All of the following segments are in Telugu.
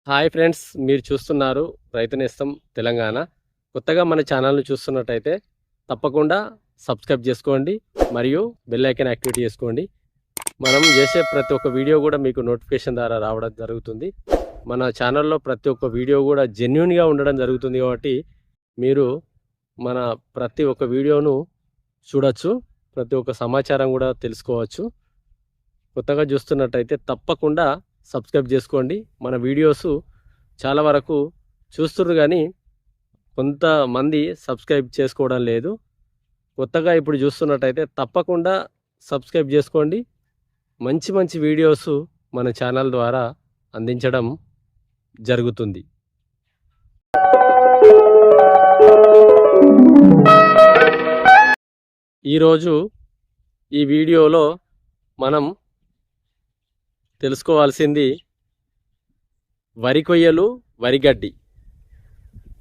హాయ్ ఫ్రెండ్స్, మీరు చూస్తున్నారు రైతు నేస్తం తెలంగాణ. కొత్తగా మన ఛానల్ని చూస్తున్నట్టయితే తప్పకుండా సబ్స్క్రైబ్ చేసుకోండి మరియు బెల్ ఐకాన్ యాక్టివేట్ చేసుకోండి. మనం చేసే ప్రతి ఒక్క వీడియో కూడా మీకు నోటిఫికేషన్ ద్వారా రావడం జరుగుతుంది. మన ఛానల్లో ప్రతి ఒక్క వీడియో కూడా జెన్యూన్గా ఉండడం జరుగుతుంది కాబట్టి మీరు మన ప్రతి ఒక్క వీడియోను చూడొచ్చు, ప్రతి ఒక్క సమాచారం కూడా తెలుసుకోవచ్చు. కొత్తగా చూస్తున్నట్టయితే తప్పకుండా సబ్స్క్రైబ్ చేసుకోండి. మన వీడియోస్ చాలా వరకు చూస్తున్నారు కానీ కొంతమంది సబ్స్క్రైబ్ చేసుకోవడం లేదు. కొత్తగా ఇప్పుడు చూస్తున్నట్టయితే తప్పకుండా సబ్స్క్రైబ్ చేసుకోండి. మంచి మంచి వీడియోస్ మన ఛానల్ ద్వారా అందించడం జరుగుతుంది. ఈరోజు ఈ వీడియోలో మనం తెలుసుకోవాల్సింది వరి కొయ్యలు, వరిగడ్డి.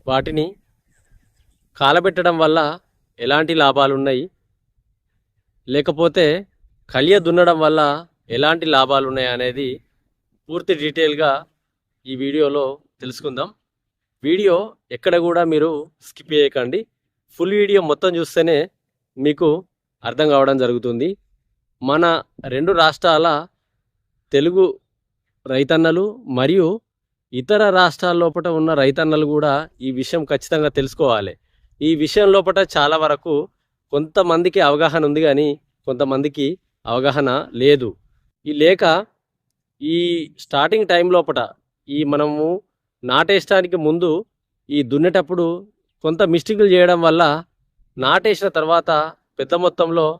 వాటిని కాలబెట్టడం వల్ల ఎలాంటి లాభాలు ఉన్నాయి, లేకపోతే కలియ దున్నడం వల్ల ఎలాంటి లాభాలు ఉన్నాయి అనేది పూర్తి డీటెయిల్గా ఈ వీడియోలో తెలుసుకుందాం. వీడియో ఎక్కడ కూడా మీరు స్కిప్ చేయకండి. ఫుల్ వీడియో మొత్తం చూస్తేనే మీకు అర్థం కావడం జరుగుతుంది. మన రెండు రాష్ట్రాల తెలుగు రైతన్నలు మరియు ఇతర రాష్ట్రాల లోపల ఉన్న రైతన్నలు కూడా ఈ విషయం ఖచ్చితంగా తెలుసుకోవాలి. ఈ విషయం లోపల చాలా వరకు కొంతమందికి అవగాహన ఉంది కానీ కొంతమందికి అవగాహన లేదు. ఈ స్టార్టింగ్ టైం లోపల మనము నాటేయడానికి ముందు ఈ దున్నేటప్పుడు కొంత మిస్టేకులు చేయడం వల్ల నాటేసిన తర్వాత పెద్ద మొత్తంలో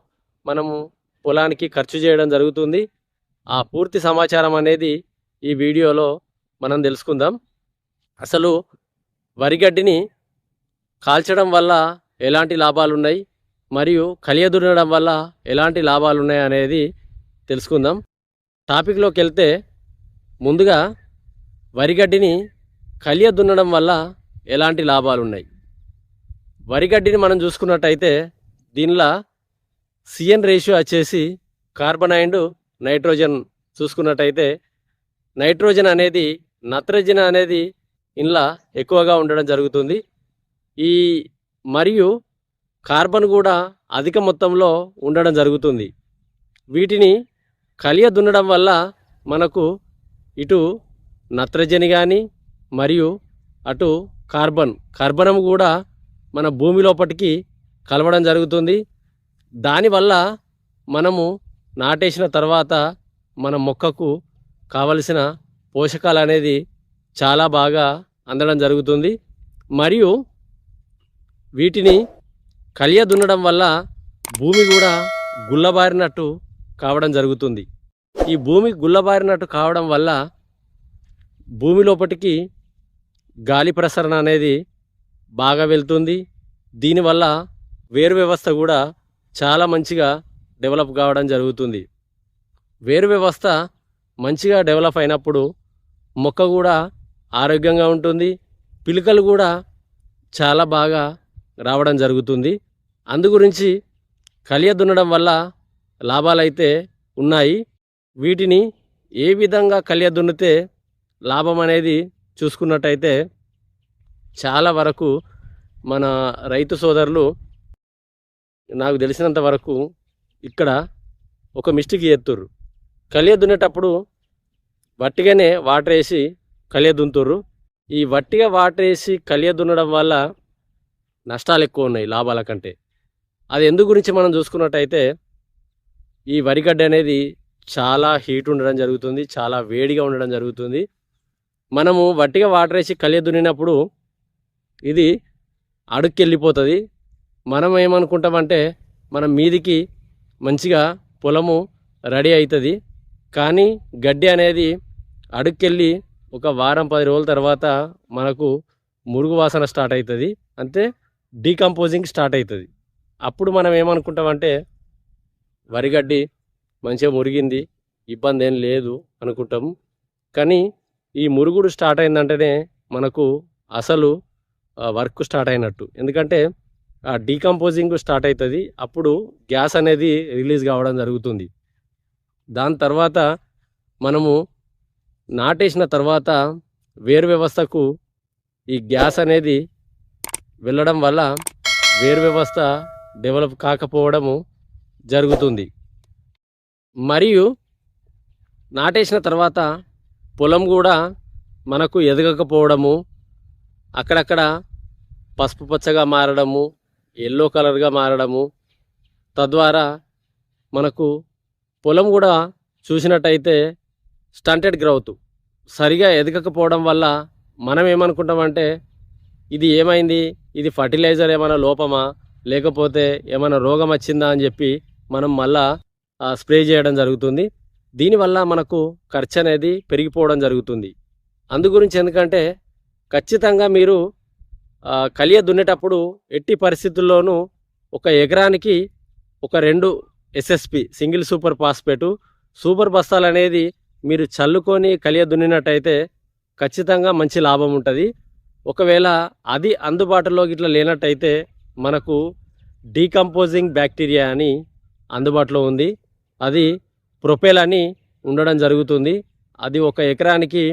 మనము పొలానికి ఖర్చు చేయడం జరుగుతుంది. ఆ పూర్తి సమాచారం అనేది ఈ వీడియోలో మనం తెలుసుకుందాం. అసలు వరిగడ్డిని కాల్చడం వల్ల ఎలాంటి లాభాలు ఉన్నాయి మరియు కలియ దున్నడం వల్ల ఎలాంటి లాభాలు ఉన్నాయి అనేది తెలుసుకుందాం. టాపిక్లోకి వెళ్తే ముందుగా వరిగడ్డిని కలియ దున్నడం వల్ల ఎలాంటి లాభాలు ఉన్నాయి. వరిగడ్డిని మనం చూసుకున్నట్టయితే దీనిలో సిఎన్ రేషియో వచ్చేసి కార్బన్ అండ్ నైట్రోజన్ చూసుకున్నట్టయితే నైట్రోజన్ అనేది నత్రజని అనేది ఇందులో ఎక్కువగా ఉండడం జరుగుతుంది. మరియు కార్బన్ కూడా అధిక మొత్తంలో ఉండడం జరుగుతుంది. వీటిని కలియ దున్నడం వల్ల మనకు ఇటు నత్రజని కానీ మరియు అటు కార్బనం కూడా మన భూమి లోపటికి కలవడం జరుగుతుంది. దానివల్ల మనము నాటేసిన తర్వాత మన మొక్కకు కావలసిన పోషకాలు అనేది చాలా బాగా అందడం జరుగుతుంది. మరియు వీటిని కలియ దున్నడం వల్ల భూమి కూడా గుల్లబారినట్టు కావడం జరుగుతుంది. ఈ భూమి గుల్లబారినట్టు కావడం వల్ల భూమి లోపటికి గాలి ప్రసరణ అనేది బాగా వెళ్తుంది. దీనివల్ల వేరు వ్యవస్థ కూడా చాలా మంచిగా డెవలప్ కావడం జరుగుతుంది. వేరు వ్యవస్థ మంచిగా డెవలప్ అయినప్పుడు మొక్క కూడా ఆరోగ్యంగా ఉంటుంది. పిలకలు కూడా చాలా బాగా రావడం జరుగుతుంది. అందుగురించి కలియ దున్నడం వల్ల లాభాలైతే ఉన్నాయి. వీటిని ఏ విధంగా కలియ దున్నితే లాభం అనేది చూసుకున్నట్టయితే చాలా వరకు మన రైతు సోదరులు నాకు తెలిసినంత వరకు ఇక్కడ ఒక మిస్టేక్ చేస్తుర్రు. కలియ దున్నేటప్పుడు వట్టిగానే వాటర్ వేసి కలియ దున్నుతుర్రు. ఈ వట్టిగా వాటర్ వేసి కలియ దున్నడం వల్ల నష్టాలు ఎక్కువ ఉన్నాయి లాభాల కంటే. అది ఎందు గురించి మనం చూసుకున్నట్టయితే ఈ వరిగడ్డ అనేది చాలా హీట్ ఉండడం జరుగుతుంది, చాలా వేడిగా ఉండడం జరుగుతుంది. మనము వట్టిగా వాటర్ వేసి కలియ దున్నినప్పుడు ఇది అడుక్కి వెళ్ళిపోతుంది. మనం ఏమనుకుంటామంటే మనం మీదికి మంచిగా పొలము రెడీ అవుతుంది. కానీ గడ్డి అనేది అడుక్కెళ్ళి ఒక వారం 10 రోజుల తర్వాత మనకు మురుగు వాసన స్టార్ట్ అవుతుంది, అంటే డీకంపోజింగ్ స్టార్ట్ అవుతుంది. అప్పుడు మనం ఏమనుకుంటామంటే వరిగడ్డి మంచిగా మురిగింది, ఇబ్బంది ఏం లేదు అనుకుంటాము. కానీ ఈ మురుగుడు స్టార్ట్ అయిందంటేనే మనకు అసలు వర్క్ స్టార్ట్ అయినట్టు. ఎందుకంటే ఆ డీకంపోజింగ్ స్టార్ట్ అవుతుంది. అప్పుడు గ్యాస్ అనేది రిలీజ్ కావడం జరుగుతుంది. దాని తర్వాత మనము నాటేసిన తర్వాత వేరు వ్యవస్థకు ఈ గ్యాస్ అనేది వెళ్ళడం వల్ల వేరు వ్యవస్థ డెవలప్ కాకపోవడము జరుగుతుంది. మరియు నాటేసిన తర్వాత పొలం కూడా మనకు ఎదగకపోవడము, అక్కడక్కడ పసుపు పచ్చగా మారడము, ఎల్లో కలర్గా మారడము, తద్వారా మనకు పొలం కూడా చూసినట్టయితే స్టంటెడ్ గ్రోత్ సరిగా ఎదగకపోవడం వల్ల మనం ఏమనుకుంటామంటే ఇది ఏమైంది, ఇది ఫర్టిలైజర్ ఏమైనా లోపమా, లేకపోతే ఏమైనా రోగం వచ్చిందా అని చెప్పి మనం మళ్ళా స్ప్రే చేయడం జరుగుతుంది. దీనివల్ల మనకు ఖర్చు అనేది పెరిగిపోవడం జరుగుతుంది. అందుగురించి ఎందుకంటే ఖచ్చితంగా మీరు కలియ దున్నేటప్పుడు ఎట్టి పరిస్థితుల్లోనూ ఒక ఎకరానికి ఒక 2 SSP single super phosphate super బస్తాలు అనేది మీరు చల్లుకొని కలియ దున్నినట్టయితే ఖచ్చితంగా మంచి లాభం ఉంటుంది. ఒకవేళ అది అందుబాటులోకి ఇట్లా లేనట్టయితే మనకు డీకంపోజింగ్ బ్యాక్టీరియా అని అందుబాటులో ఉంది. అది ప్రొపేల్ అని ఉండడం జరుగుతుంది. అది ఒక ఎకరానికి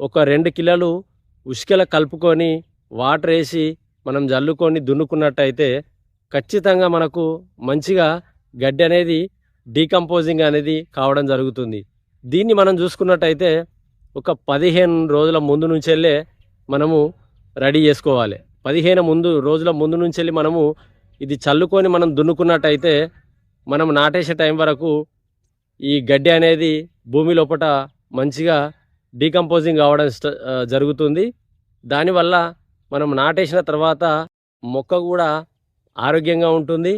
ఒక 2 కిలోలు ఉష్కెల కలుపుకొని వాటర్ వేసి మనం జల్లుకొని దున్నుకున్నట్టయితే ఖచ్చితంగా మనకు మంచిగా గడ్డి అనేది డీకంపోజింగ్ అనేది కావడం జరుగుతుంది. దీన్ని మనం చూసుకున్నట్టయితే ఒక 15 రోజుల ముందు నుంచెల్లే మనము రెడీ చేసుకోవాలి. 15 రోజుల ముందు నుంచెల్లి మనము ఇది చల్లుకొని మనం దున్నుకున్నట్టయితే మనం నాటేసే టైం వరకు ఈ గడ్డి అనేది భూమి లోపల మంచిగా డీకంపోజింగ్ కావడం జరుగుతుంది. దానివల్ల మనం నాటేసిన తర్వాత మొక్క కూడా ఆరోగ్యంగా ఉంటుంది,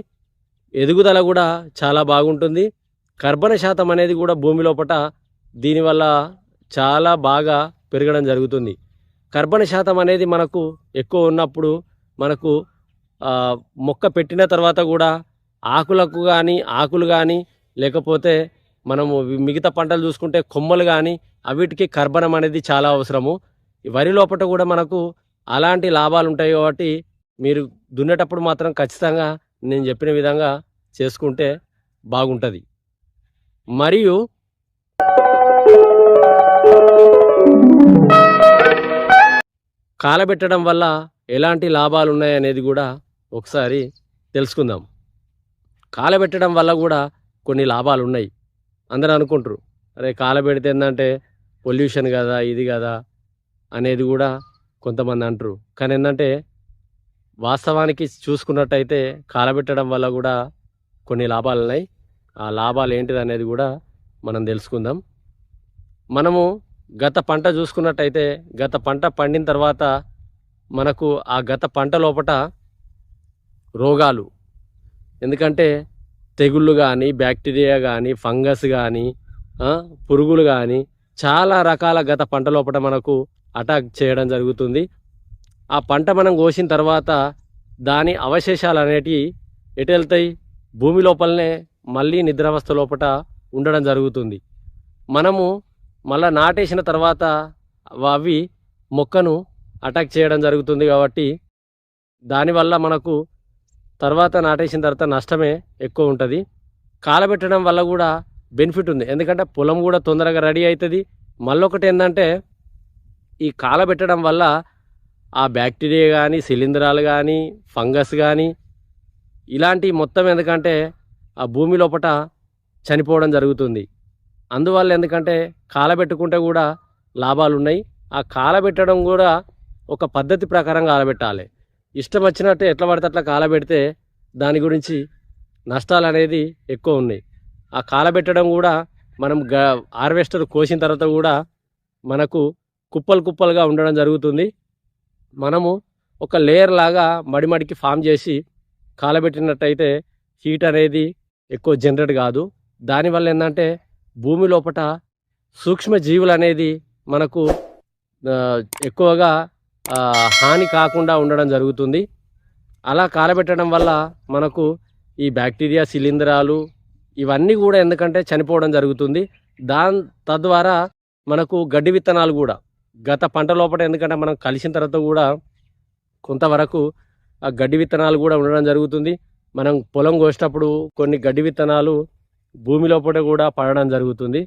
ఎదుగుదల కూడా చాలా బాగుంటుంది. కర్బన శాతం అనేది కూడా భూమి లోపల దీనివల్ల చాలా బాగా పెరగడం జరుగుతుంది. కర్బన శాతం అనేది మనకు ఎక్కువ ఉన్నప్పుడు మనకు మొక్క పెట్టిన తర్వాత కూడా ఆకులు కానీ లేకపోతే మనము మిగతా పంటలు చూసుకుంటే కొమ్మలు కానీ అవిటికి కర్బనం అనేది చాలా అవసరము. వరి లోపల కూడా మనకు అలాంటి లాభాలు ఉంటాయి. కాబట్టి మీరు దున్నేటప్పుడు మాత్రం ఖచ్చితంగా నేను చెప్పిన విధంగా చేసుకుంటే బాగుంటుంది. మరియు కాలబెట్టడం వల్ల ఎలాంటి లాభాలు ఉన్నాయనేది కూడా ఒకసారి తెలుసుకుందాం. కాలబెట్టడం వల్ల కూడా కొన్ని లాభాలు ఉన్నాయి. అందరూ అనుకుంటారు అరే కాలబెడితే ఏంటంటే పొల్యూషన్ కదా ఇది కదా అనేది కూడా కొంతమంది అంటారు. కానీ ఏంటంటే వాస్తవానికి చూసుకున్నట్టయితే కాలబెట్టడం వల్ల కూడా కొన్ని లాభాలు ఉన్నాయి. ఆ లాభాలు ఏంటిది అనేది కూడా మనం తెలుసుకుందాం. మనము గత పంట చూసుకున్నట్టయితే గత పంట పండిన తర్వాత మనకు ఆ గత పంట లోపల రోగాలు, ఎందుకంటే తెగుళ్ళు కానీ బ్యాక్టీరియా కానీ ఫంగస్ కానీ పురుగులు కానీ చాలా రకాల గత పంట లోపల మనకు అటాక్ చేయడం జరుగుతుంది. ఆ పంట మనం కోసిన తర్వాత దాని అవశేషాలు అనేటివి ఎటు వెళ్తాయి, భూమి లోపలనే మళ్ళీ నిద్రావస్థ లోపల ఉండడం జరుగుతుంది. మనము మళ్ళీ నాటేసిన తర్వాత అవి మొక్కను అటాక్ చేయడం జరుగుతుంది. కాబట్టి దానివల్ల మనకు తర్వాత నాటేసిన తర్వాత నష్టమే ఎక్కువ ఉంటుంది. కాలబెట్టడం వల్ల కూడా బెనిఫిట్ ఉంది, ఎందుకంటే పొలం కూడా తొందరగా రెడీ అవుతుంది. మళ్ళొకటి ఏంటంటే ఈ కాలబెట్టడం వల్ల ఆ బ్యాక్టీరియా కానీ శిలీంధ్రాలు కానీ ఫంగస్ కానీ ఇలాంటి మొత్తం ఎందుకంటే ఆ భూమి లోపల చనిపోవడం జరుగుతుంది. అందువల్ల ఎందుకంటే కాలబెట్టుకుంటే కూడా లాభాలు ఉన్నాయి. ఆ కాలబెట్టడం కూడా ఒక పద్ధతి ప్రకారం కాలబెట్టాలి. ఇష్టం వచ్చినట్టు ఎట్లా పడితే అట్లా కాలబెడితే దాని గురించి నష్టాలు అనేది ఎక్కువ ఉన్నాయి. ఆ కాలబెట్టడం కూడా మనం హార్వెస్టర్ కోసిన తర్వాత కూడా మనకు కుప్పలుగా ఉండడం జరుగుతుంది. మనము ఒక లేయర్ లాగా మడిమడికి ఫామ్ చేసి కాలబెట్టినట్టయితే హీట్ అనేది ఎక్కువ జనరేట్ కాదు. దానివల్ల ఏంటంటే భూమి లోపల సూక్ష్మ జీవులు అనేది మనకు ఎక్కువగా హాని కాకుండా ఉండడం జరుగుతుంది. అలా కాలబెట్టడం వల్ల మనకు ఈ బ్యాక్టీరియా శిలీంధ్రాలు ఇవన్నీ కూడా ఎందుకంటే చనిపోవడం జరుగుతుంది. తద్వారా మనకు గడ్డి విత్తనాలు కూడా గత పంట లోపల ఎందుకంటే మనం కలిసిన తర్వాత కూడా కొంతవరకు ఆ గడ్డి విత్తనాలు కూడా ఉండడం జరుగుతుంది. మనం పొలం కోసేటప్పుడు కొన్ని గడ్డి విత్తనాలు భూమి లోపల కూడా పడడం జరుగుతుంది.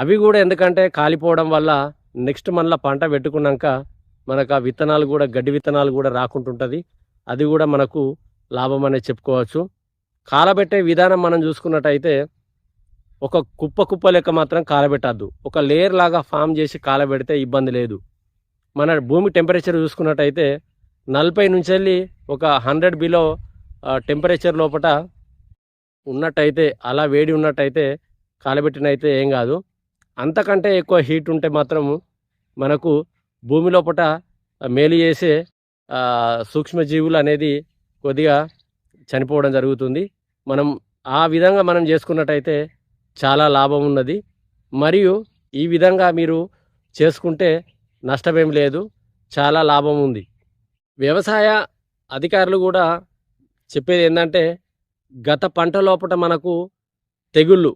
అవి కూడా ఎందుకంటే కాలిపోవడం వల్ల నెక్స్ట్ మళ్ళీ పంట పెట్టుకున్నాక మనకు ఆ విత్తనాలు కూడా గడ్డి విత్తనాలు కూడా రాకుంటుంటుంది. అది కూడా మనకు లాభం అనేది చెప్పుకోవచ్చు. కాలబెట్టే విధానం మనం చూసుకున్నట్టయితే ఒక కుప్ప లెక్క మాత్రం కాలబెట్టద్దు. ఒక లేయర్ లాగా ఫామ్ చేసి కాలబెడితే ఇబ్బంది లేదు. మన భూమి టెంపరేచర్ చూసుకున్నట్టయితే 40 నుంచి వెళ్ళి ఒక 100 బిలో టెంపరేచర్ లోపల ఉన్నట్టయితే, అలా వేడి ఉన్నట్టయితే కాలబెట్టినైతే ఏం కాదు. అంతకంటే ఎక్కువ హీట్ ఉంటే మాత్రం మనకు భూమి లోపల మేలు చేసే సూక్ష్మజీవులు అనేది కొద్దిగా చనిపోవడం జరుగుతుంది. మనం ఆ విధంగా మనం చేసుకున్నట్టయితే చాలా లాభం ఉన్నది. మరియు ఈ విధంగా మీరు చేసుకుంటే నష్టమేం లేదు, చాలా లాభం ఉంది. వ్యవసాయ అధికారులు కూడా చెప్పేది ఏంటంటే, గత పంట లోపల మనకు తెగుళ్ళు,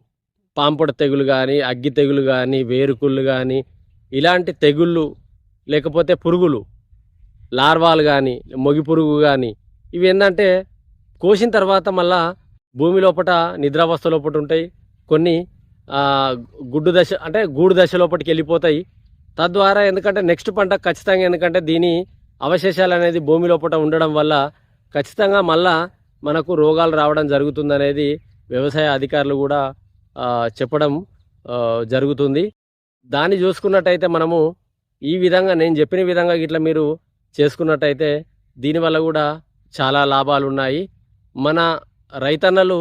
పాంపొడ తెగులు కానీ, అగ్గి తెగులు కానీ, వేరుకుళ్ళు కానీ, ఇలాంటి తెగుళ్ళు లేకపోతే పురుగులు, లార్వాలు కానీ, మొగి పురుగు కానీ, ఇవి ఏంటంటే కోసిన తర్వాత మళ్ళా భూమి లోపల నిద్రావస్థ లోపల ఉంటాయి. కొన్ని గుడ్డు దశ అంటే గూడు దశ లోపలికి వెళ్ళిపోతాయి. తద్వారా ఎందుకంటే నెక్స్ట్ పంట ఖచ్చితంగా, ఎందుకంటే దీని అవశేషాలు అనేది భూమి లోపల ఉండడం వల్ల ఖచ్చితంగా మళ్ళా మనకు రోగాలు రావడం జరుగుతుందనేది వ్యవసాయ అధికారులు కూడా చెప్పడం జరుగుతుంది. దాన్ని చూసుకున్నట్టయితే మనము ఈ విధంగా నేను చెప్పిన విధంగా ఇట్లా మీరు చేసుకున్నట్టయితే దీనివల్ల కూడా చాలా లాభాలు ఉన్నాయి. మన రైతన్నలు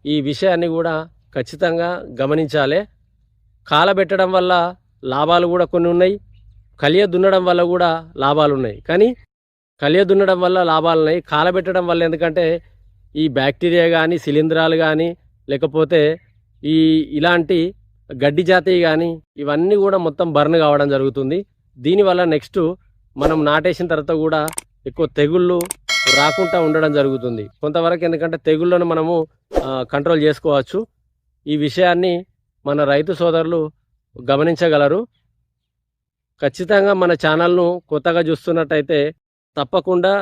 ఈ విషయాన్ని కూడా ఖచ్చితంగా గమనించాలి. కాలబెట్టడం వల్ల లాభాలు కూడా కొన్ని ఉన్నాయి, కలియ దున్నడం వల్ల కూడా లాభాలు ఉన్నాయి. కానీ కలియ దున్నడం వల్ల లాభాలు ఉన్నాయి, కాలబెట్టడం వల్ల ఎందుకంటే ఈ బ్యాక్టీరియా కానీ, శిలీంధ్రాలు కానీ, లేకపోతే ఇలాంటి గడ్డి జాతి కానీ ఇవన్నీ కూడా మొత్తం బర్న్ కావడం జరుగుతుంది. దీనివల్ల నెక్స్ట్ మనం నాటేసిన తర్వాత కూడా ఎక్కువ తెగుళ్ళు రాకుండా ఉండడం జరుగుతుంది. కొంతవరకు ఎందుకంటే తెగుళ్ళను మనము కంట్రోల్ చేసుకోవచ్చు. ఈ విషయాన్ని మన రైతు సోదరులు గమనించగలరు. ఖచ్చితంగా మన ఛానల్ను కొత్తగా చూస్తున్నట్టయితే తప్పకుండా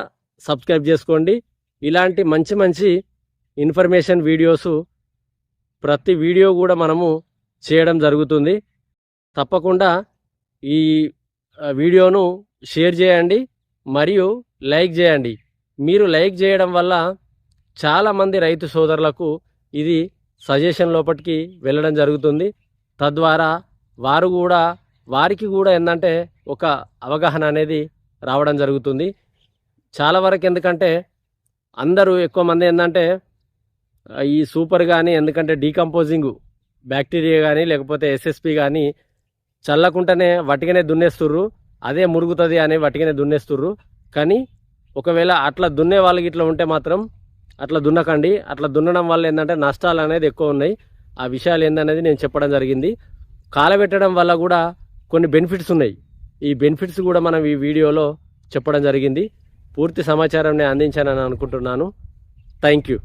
సబ్స్క్రైబ్ చేసుకోండి. ఇలాంటి మంచి మంచి ఇన్ఫర్మేషన్ వీడియోసు ప్రతి వీడియో కూడా మనము చేయడం జరుగుతుంది. తప్పకుండా ఈ వీడియోను షేర్ చేయండి మరియు లైక్ చేయండి. మీరు లైక్ చేయడం వల్ల చాలామంది రైతు సోదరులకు ఇది సజెషన్ లోపలికి వెళ్ళడం జరుగుతుంది. తద్వారా వారికి కూడా ఏంటంటే ఒక అవగాహన అనేది రావడం జరుగుతుంది. చాలా వరకు ఎందుకంటే అందరూ ఎక్కువ మంది ఏంటంటే ఈ సూపర్ కానీ, ఎందుకంటే డీకంపోజింగ్ బ్యాక్టీరియా కానీ లేకపోతే ఎస్ఎస్పి కానీ చల్లకుండానే వట్టిగానే దున్నేస్తుర్రు, అదే మురుగుతుంది అని వట్టిగానే దున్నేస్తుర్రు. కానీ ఒకవేళ అట్లా దున్నే వాళ్ళకి ఇట్లా ఉంటే మాత్రం అట్లా దున్నకండి. అట్లా దున్నడం వల్ల ఏంటంటే నష్టాలు అనేది ఎక్కువ ఉన్నాయి. ఆ విషయాలు ఏందనేది నేను చెప్పడం జరిగింది. కాలబెట్టడం వల్ల కూడా కొన్ని బెనిఫిట్స్ ఉన్నాయి. ఈ బెనిఫిట్స్ కూడా మనం ఈ వీడియోలో చెప్పడం జరిగింది. పూర్తి సమాచారం నేను అందించానని అనుకుంటున్నాను. Thank you.